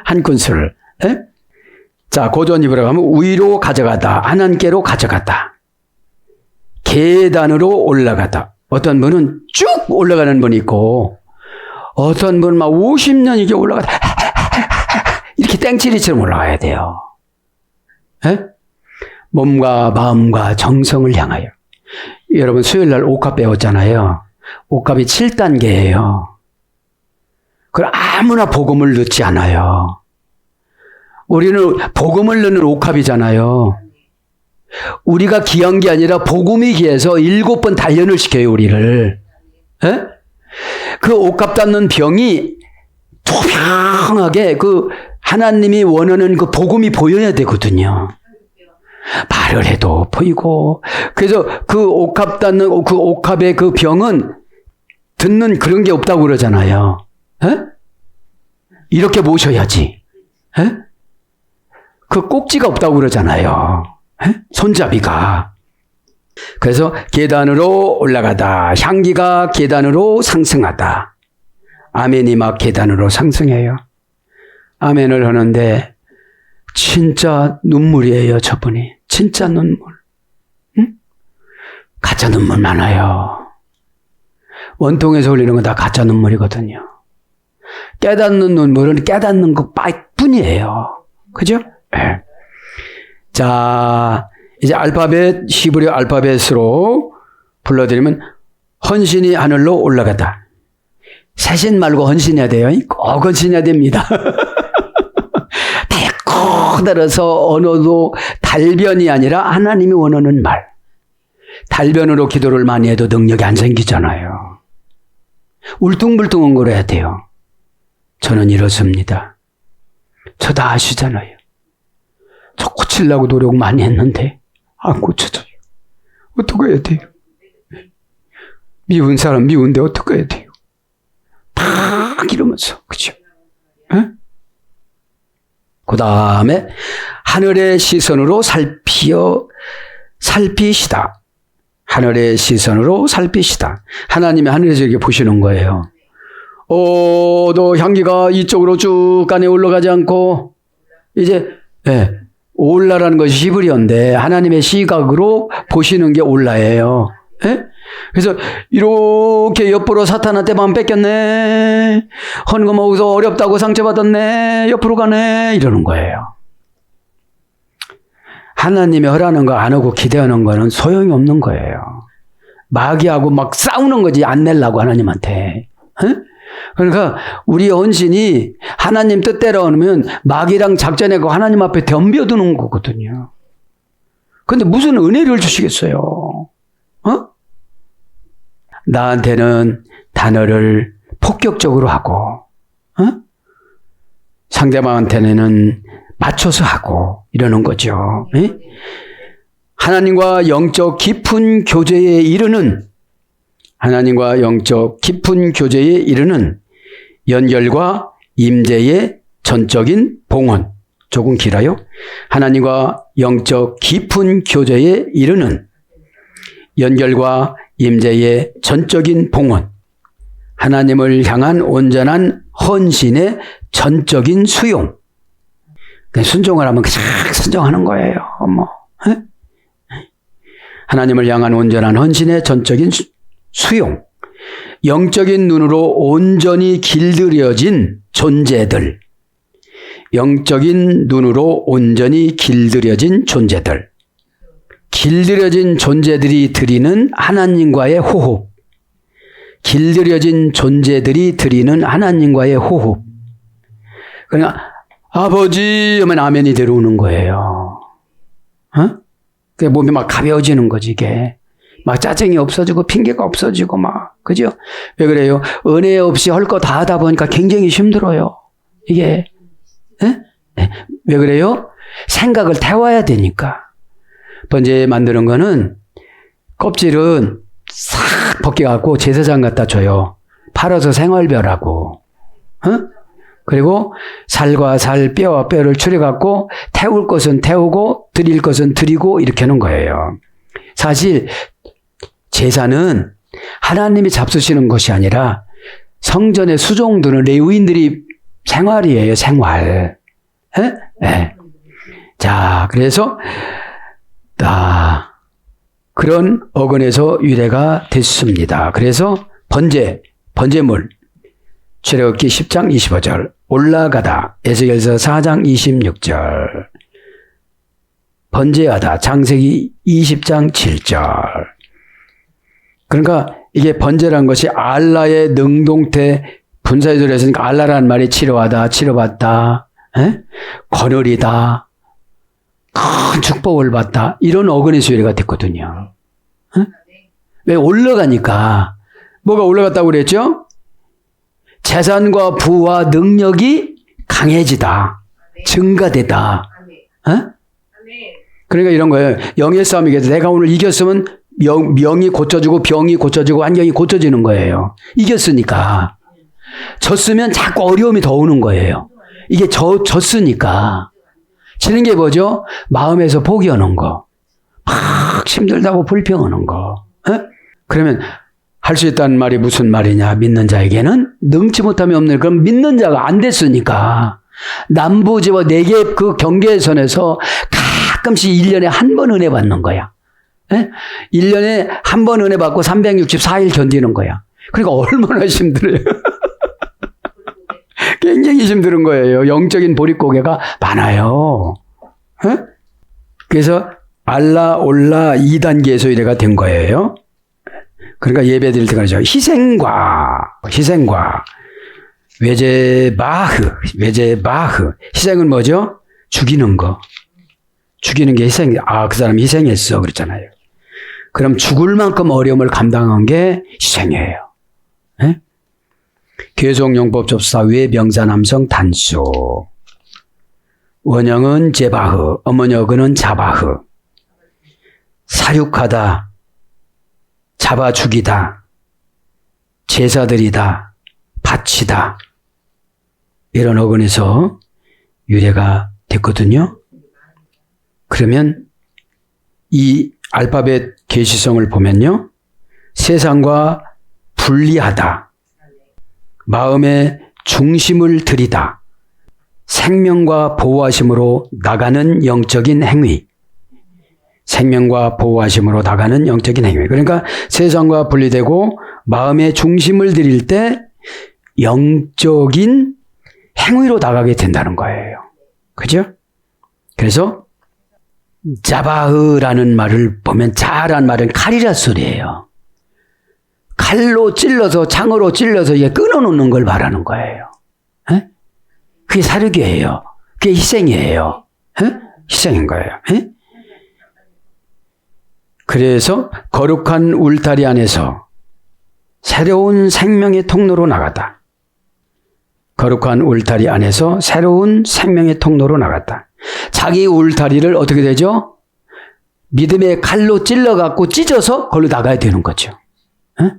한 큰술. 에? 자, 고전 입으로 가면 위로 가져가다, 하나님께로 가져가다. 계단으로 올라가다. 어떤 분은 쭉 올라가는 분이 있고, 어떤 분은 막 50년 이게 올라가다. 이렇게 땡치리처럼 올라가야 돼요. 에? 몸과 마음과 정성을 향하여. 여러분 수요일 날 옥합 배웠잖아요. 옥합이 7단계예요. 그걸 아무나 복음을 넣지 않아요. 우리는 복음을 넣는 옥합이잖아요. 우리가 귀한 게 아니라 복음이 귀해서 7번 단련을 시켜요, 우리를. 에? 그 옥합 닿는 병이 투명하게 그 하나님이 원하는 그 복음이 보여야 되거든요. 말을 해도 보이고. 그래서 그 옥합 닿는 그 옥합의 그 병은 듣는 그런 게 없다고 그러잖아요. 에? 이렇게 모셔야지. 에? 그 꼭지가 없다고 그러잖아요. 에? 손잡이가. 그래서 계단으로 올라가다. 향기가 계단으로 상승하다. 아멘이 막 계단으로 상승해요. 아멘을 하는데 진짜 눈물이에요, 저분이. 진짜 눈물. 응? 가짜 눈물 많아요. 원통에서 흘리는 건 다 가짜 눈물이거든요. 깨닫는 눈물은 깨닫는 것뿐이에요. 그죠? 네. 자, 이제 알파벳, 히브리 알파벳으로 불러드리면 헌신이 하늘로 올라가다. 새신 말고 헌신해야 돼요. 꼭 헌신해야 됩니다. 꼭 들어서 언어도 달변이 아니라 하나님이 원하는 말. 달변으로 기도를 많이 해도 능력이 안 생기잖아요. 울퉁불퉁한 걸 해야 돼요. 저는 이렇습니다. 저 다 아시잖아요. 저 고치려고 노력 많이 했는데 안 고쳐져요. 어떻게 해야 돼요? 미운 사람 미운데 어떻게 해야 돼요? 막 이러면서. 그죠? 에? 그 다음에 하늘의 시선으로 살피시다. 하늘의 시선으로 살피시다. 하나님이 하늘에서 이렇게 보시는 거예요. 너 향기가 이쪽으로 쭉 가네 올라가지 않고 이제 올라라는 것이 히브리어인데 하나님의 시각으로 보시는 게 올라예요. 그래서 이렇게 옆으로 사탄한테 마음 뺏겼네. 헌금 먹어서 어렵다고 상처받았네. 옆으로 가네. 이러는 거예요. 하나님이 하라는 거 안 하고 기대하는 거는 소용이 없는 거예요. 마귀하고 막 싸우는 거지, 안 내려고 하나님한테. 그러니까 우리 헌신이 하나님 뜻대로 하면 마귀랑 작전하고 하나님 앞에 덤벼드는 거거든요. 근데 무슨 은혜를 주시겠어요? 나한테는 단어를 폭격적으로 하고, 상대방한테는 맞춰서 하고 이러는 거죠. 하나님과 영적 깊은 교제에 이르는 하나님과 영적 깊은 교제에 이르는 연결과 임재의 전적인 봉헌. 조금 길어요. 하나님과 영적 깊은 교제에 이르는 연결과 임재의 전적인 봉헌. 하나님을 향한 온전한 헌신의 전적인 수용. 순종을 하면 그냥 순종하는 거예요. 하나님을 향한 온전한 헌신의 전적인 수용. 영적인 눈으로 온전히 길들여진 존재들. 영적인 눈으로 온전히 길들여진 존재들. 길들여진 존재들이 드리는 하나님과의 호흡. 길들여진 존재들이 드리는 하나님과의 호흡. 그러니까 아버지 하면 아멘이 들어오는 거예요. 몸이 막 가벼워지는 거지, 이게. 막 짜증이 없어지고 핑계가 없어지고 막, 그죠? 왜 그래요? 은혜 없이 할 거 다 하다 보니까 굉장히 힘들어요. 이게. 왜 그래요? 생각을 태워야 되니까. 번제 만드는 거는 껍질은 싹 벗겨갖고 제사장 갖다 줘요. 팔아서 생활벼라고. 그리고 살과 살, 뼈와 뼈를 추려갖고 태울 것은 태우고 드릴 것은 드리고 이렇게 하는 거예요. 사실 제사는 하나님이 잡수시는 것이 아니라 성전의 수종들은 레위인들이 생활이에요. 생활. 자, 그래서 그런 어근에서 유래가 됐습니다. 그래서 번제물 출애굽기 10장 25절 올라가다 에스겔서 4장 26절 번제하다 창세기 20장 7절. 그러니까 이게 번제란 것이 알라의 능동태 분사에서 했으니까 알라라는 말이 치료하다, 치료받다, 거느리다, 큰 축복을 받다 이런 어근에서 유래가 됐거든요. 왜? 올라가니까. 뭐가 올라갔다고 그랬죠? 재산과 부와 능력이 강해지다, 증가되다. 그러니까 이런 거예요. 영의 싸움이겠죠. 내가 오늘 이겼으면 명이 고쳐지고 병이 고쳐지고 환경이 고쳐지는 거예요. 이겼으니까. 졌으면 자꾸 어려움이 더 오는 거예요. 이게 졌으니까. 지는 게 뭐죠? 마음에서 포기하는 거. 막 힘들다고 불평하는 거. 그러면 할 수 있다는 말이 무슨 말이냐? 믿는 자에게는 능치 못함이 없는. 그럼 믿는 자가 안 됐으니까 남부지와 네개 그 경계선에서 가끔씩 1년에 한 번 은혜 받는 거야. 1년에 한 번 은혜 받고 364일 견디는 거야. 그러니까 얼마나 힘들어요. 굉장히 힘든 거예요. 영적인 보릿고개가 많아요. 그래서 알라 올라 2단계에서 이래가 된 거예요. 그러니까 예배 드릴 때 그러죠. 희생과 외제바흐. 희생은 뭐죠? 죽이는 거. 죽이는 게 희생. 그 사람 희생했어. 그랬잖아요. 그럼 죽을 만큼 어려움을 감당한 게 희생이에요. 계속용법 접사 외 명사 남성 단수. 원형은 제바흐, 어머니어근은 자바흐. 사육하다, 잡아 죽이다, 제사드리다, 바치다. 이런 어근에서 유래가 됐거든요. 그러면 이 알파벳 계시성을 보면요. 세상과 분리하다, 마음의 중심을 들이다, 생명과 보호하심으로 나가는 영적인 행위. 생명과 보호하심으로 나가는 영적인 행위. 그러니까 세상과 분리되고 마음의 중심을 들일 때 영적인 행위로 나가게 된다는 거예요. 그죠? 그래서 자바흐라는 말을 보면 자란 말은 칼이라 소리예요. 칼로 찔러서 창으로 찔러서 이게 끊어놓는 걸 말하는 거예요. 에? 그게 사륙이에요. 그게 희생이에요. 에? 희생인 거예요. 에? 그래서 거룩한 울타리 안에서 새로운 생명의 통로로 나갔다. 거룩한 울타리 안에서 새로운 생명의 통로로 나갔다. 자기 울타리를 어떻게 되죠? 믿음의 칼로 찔러갖고 찢어서 걸로 나가야 되는 거죠. 에?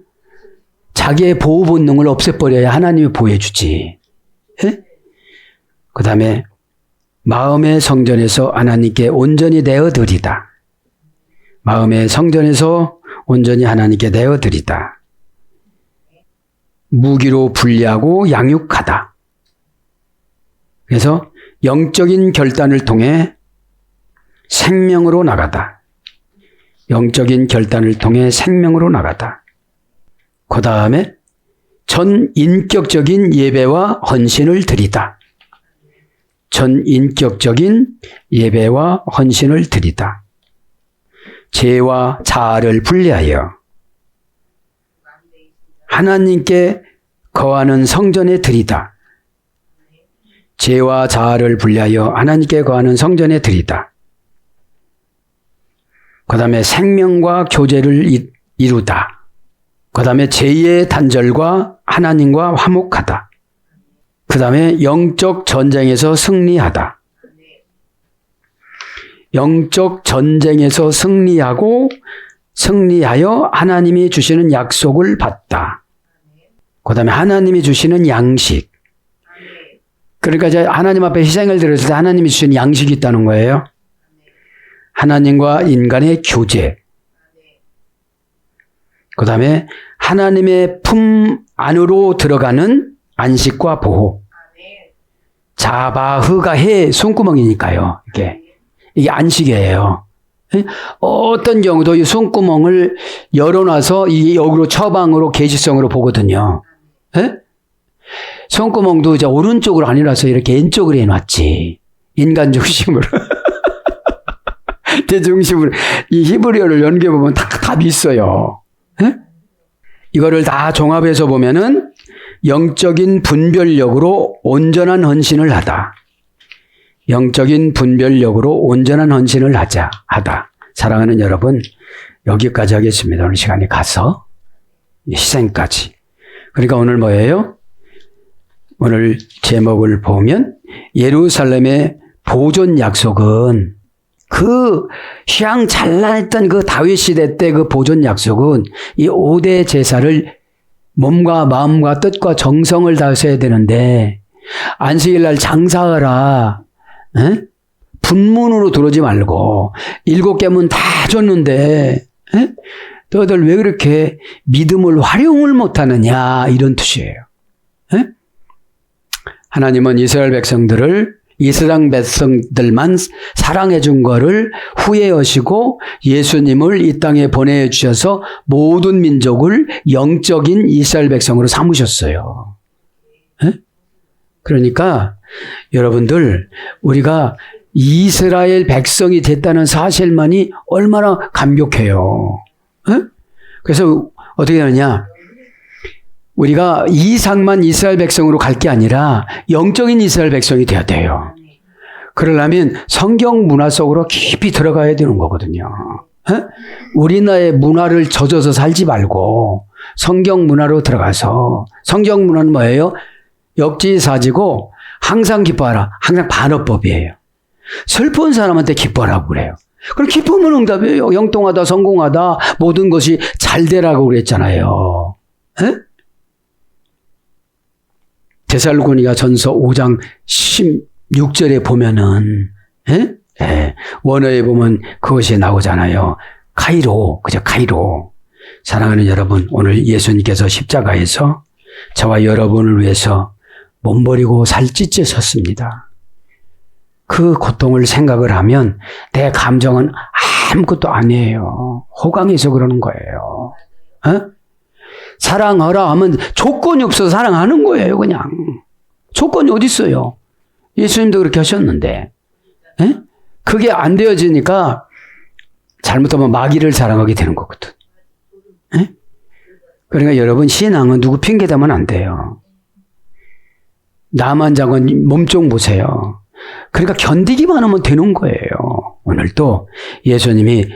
자기의 보호 본능을 없애버려야 하나님이 보호해주지. 그 다음에 마음의 성전에서 하나님께 온전히 내어드리다. 마음의 성전에서 온전히 하나님께 내어드리다. 무기로 분리하고 양육하다. 그래서 영적인 결단을 통해 생명으로 나가다. 영적인 결단을 통해 생명으로 나가다. 그 다음에 전인격적인 예배와 헌신을 드리다. 전인격적인 예배와 헌신을 드리다. 죄와 자아를 분리하여 하나님께 거하는 성전에 드리다. 죄와 자아를 분리하여 하나님께 거하는 성전에 드리다. 그 다음에 생명과 교제를 이루다. 그 다음에 제2의 단절과 하나님과 화목하다. 그 다음에 영적 전쟁에서 승리하다. 영적 전쟁에서 승리하여 하나님이 주시는 약속을 받다. 그 다음에 하나님이 주시는 양식. 그러니까 이제 하나님 앞에 희생을 드렸을 때 하나님이 주시는 양식이 있다는 거예요. 하나님과 인간의 교제. 그 다음에 하나님의 품 안으로 들어가는 안식과 보호. 자바흐가 해 손구멍이니까요. 이게 안식이에요. 어떤 경우도 이 손구멍을 열어놔서 이 여기로 처방으로 계시성으로 보거든요. 손구멍도 이제 오른쪽으로 아니라서 이렇게 왼쪽으로 해놨지. 인간 중심으로. 대중심으로. 이 히브리어를 연결해보면 다 답이 있어요. 이거를 다 종합해서 보면은 영적인 분별력으로 온전한 헌신을 하다. 영적인 분별력으로 온전한 헌신을 하다. 사랑하는 여러분, 여기까지 하겠습니다. 오늘 시간이 가서 희생까지. 그러니까 오늘 뭐예요? 오늘 제목을 보면 예루살렘의 보존 약속은 그 휘황찬란했던 그 다윗 시대 때 그 보존 약속은 이 5대 제사를 몸과 마음과 뜻과 정성을 다해서 해야 되는데 안식일 날 장사하라. 분문으로 들어오지 말고 7개 문 다 줬는데 너희들 왜 그렇게 믿음을 활용을 못하느냐 이런 뜻이에요. 하나님은 이스라엘 백성들만 사랑해 준 거를 후회하시고 예수님을 이 땅에 보내주셔서 모든 민족을 영적인 이스라엘 백성으로 삼으셨어요. 그러니까 여러분들 우리가 이스라엘 백성이 됐다는 사실만이 얼마나 감격해요. 그래서 어떻게 하느냐? 우리가 이상만 이스라엘 백성으로 갈 게 아니라 영적인 이스라엘 백성이 돼야 돼요. 그러려면 성경 문화 속으로 깊이 들어가야 되는 거거든요. 우리나라의 문화를 젖어서 살지 말고 성경 문화로 들어가서, 성경 문화는 뭐예요? 역지사지고 항상 기뻐하라. 항상 반어법이에요. 슬픈 사람한테 기뻐하라고 그래요. 그럼 기쁨은 응답이에요. 영통하다, 성공하다, 모든 것이 잘 되라고 그랬잖아요. 데살로니가 전서 5장 16절에 보면은, 원어에 보면 그것이 나오잖아요. 카이로, 그죠? 카이로. 사랑하는 여러분, 오늘 예수님께서 십자가에서 저와 여러분을 위해서 몸버리고 살찌째 섰습니다. 그 고통을 생각을 하면 내 감정은 아무것도 아니에요. 호강해서 그러는 거예요. 사랑하라 하면 조건이 없어서 사랑하는 거예요, 그냥. 조건이 어디 있어요? 예수님도 그렇게 하셨는데. 그게 안 되어지니까 잘못하면 마귀를 사랑하게 되는 거거든. 예? 그러니까 여러분, 신앙은 누구 핑계대면 안 돼요. 나만 작은 몸종 보세요. 그러니까 견디기만 하면 되는 거예요. 오늘도 예수님이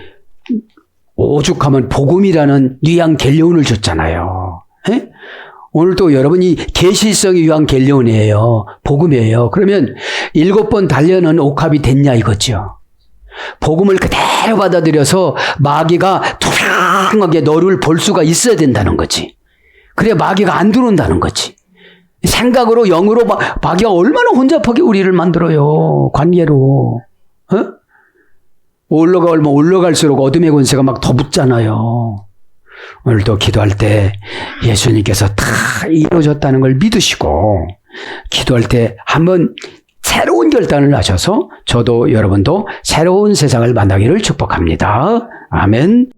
오죽하면 복음이라는 유앙겔리온을 줬잖아요. 예? 오늘도 여러분이 계시성이 유앙겔리온이에요. 복음이에요. 그러면 7번 달려는 옥합이 됐냐 이거죠. 복음을 그대로 받아들여서 마귀가 투명하게 너를 볼 수가 있어야 된다는 거지. 그래 마귀가 안 들어온다는 거지. 생각으로 영으로 마귀가 얼마나 혼잡하게 우리를 만들어요. 관계로. 어? 올라갈수록 어둠의 권세가 막 더 붙잖아요. 오늘도 기도할 때 예수님께서 다 이루어졌다는 걸 믿으시고 기도할 때 한번 새로운 결단을 하셔서 저도 여러분도 새로운 세상을 만나기를 축복합니다. 아멘.